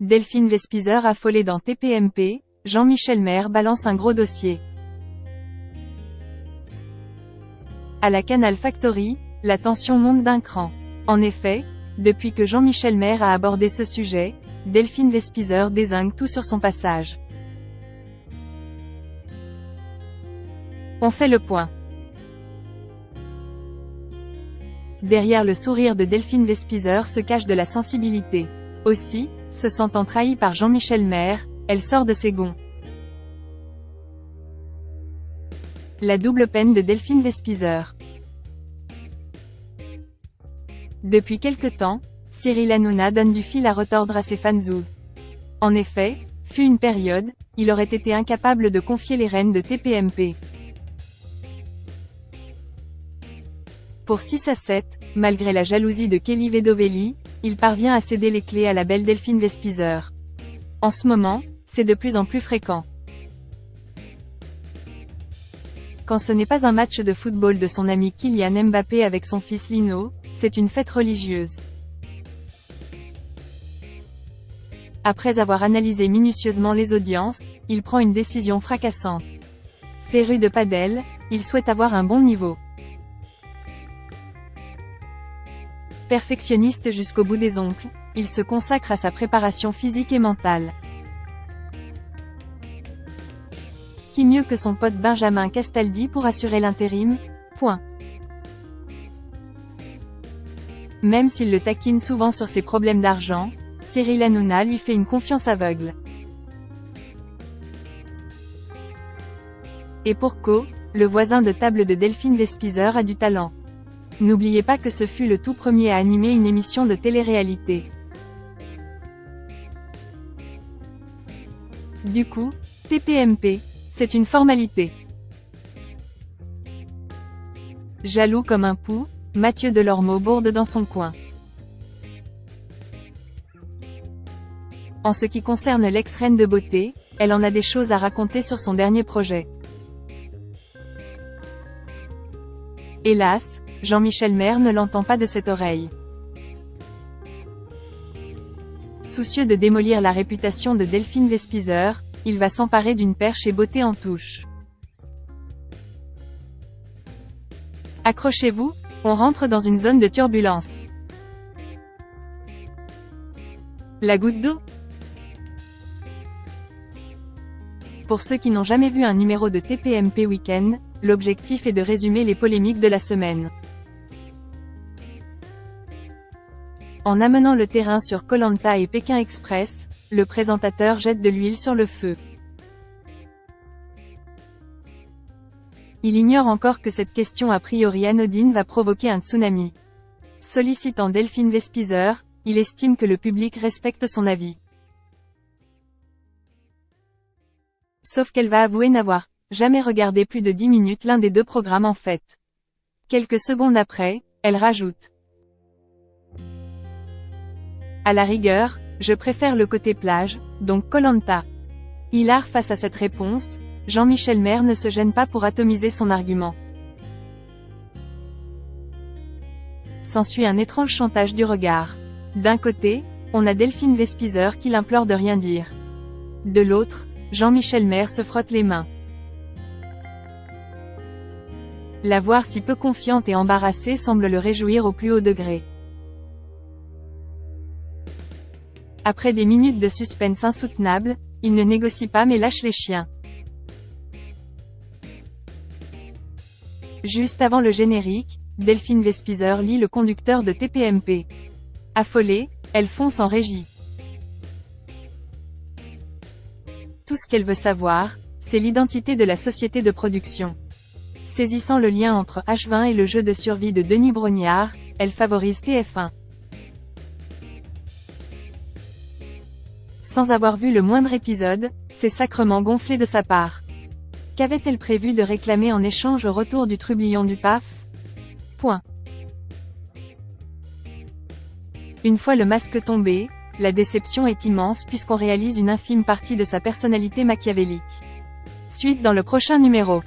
Delphine Vespizer affolée dans TPMP, Jean-Michel Maire balance un gros dossier. À la Canal Factory, la tension monte d'un cran. En effet, depuis que Jean-Michel Maire a abordé ce sujet, Delphine Vespizer dézingue tout sur son passage. On fait le point. Derrière le sourire de Delphine Vespizer se cache de la sensibilité. Aussi, se sentant trahie par Jean-Michel Maire, elle sort de ses gonds. La double peine de Delphine Vespizer. Depuis quelque temps, Cyril Hanouna donne du fil à retordre à ses fanzous. En effet, fut une période, il aurait été incapable de confier les rênes de TPMP. Pour 6-7, malgré la jalousie de Kelly Vedovelli, il parvient à céder les clés à la belle Delphine Vespizer. En ce moment, c'est de plus en plus fréquent. Quand ce n'est pas un match de football de son ami Kylian Mbappé avec son fils Lino, c'est une fête religieuse. Après avoir analysé minutieusement les audiences, il prend une décision fracassante. Féru de padel, il souhaite avoir un bon niveau. Perfectionniste jusqu'au bout des ongles, il se consacre à sa préparation physique et mentale. Qui mieux que son pote Benjamin Castaldi pour assurer l'intérim ? Même s'il le taquine souvent sur ses problèmes d'argent, Cyril Hanouna lui fait une confiance aveugle. Et pour co, le voisin de table de Delphine Vespizer a du talent. N'oubliez pas que ce fut le tout premier à animer une émission de télé-réalité. Du coup, TPMP, c'est une formalité. Jaloux comme un pou, Mathieu Delormeau bourde dans son coin. En ce qui concerne l'ex-reine de beauté, elle en a des choses à raconter sur son dernier projet. Hélas, Jean-Michel Maire ne l'entend pas de cette oreille. Soucieux de démolir la réputation de Delphine Vespizer, il va s'emparer d'une perche et botter en touche. Accrochez-vous, on rentre dans une zone de turbulence. La goutte d'eau ? Pour ceux qui n'ont jamais vu un numéro de TPMP Week-end, l'objectif est de résumer les polémiques de la semaine. En amenant le terrain sur Koh-Lanta et Pékin Express, le présentateur jette de l'huile sur le feu. Il ignore encore que cette question a priori anodine va provoquer un tsunami. Sollicitant Delphine Vespizer, il estime que le public respecte son avis. Sauf qu'elle va avouer n'avoir jamais regardé plus de 10 minutes l'un des deux programmes en fait. Quelques secondes après, elle rajoute: à la rigueur, je préfère le côté plage, donc Koh-Lanta. Hilar face à cette réponse, Jean-Michel Maire ne se gêne pas pour atomiser son argument. S'ensuit un étrange chantage du regard. D'un côté, on a Delphine Vespizer qui l'implore de rien dire. De l'autre, Jean-Michel Maire se frotte les mains. La voir si peu confiante et embarrassée semble le réjouir au plus haut degré. Après des minutes de suspense insoutenable, il ne négocie pas mais lâche les chiens. Juste avant le générique, Delphine Vespizer lit le conducteur de TPMP. Affolée, elle fonce en régie. Tout ce qu'elle veut savoir, c'est l'identité de la société de production. Saisissant le lien entre H20 et le jeu de survie de Denis Brognard, elle favorise TF1. Sans avoir vu le moindre épisode, c'est sacrement gonflé de sa part. Qu'avait-elle prévu de réclamer en échange au retour du trublion du PAF ? Une fois le masque tombé, la déception est immense puisqu'on réalise une infime partie de sa personnalité machiavélique. Suite dans le prochain numéro.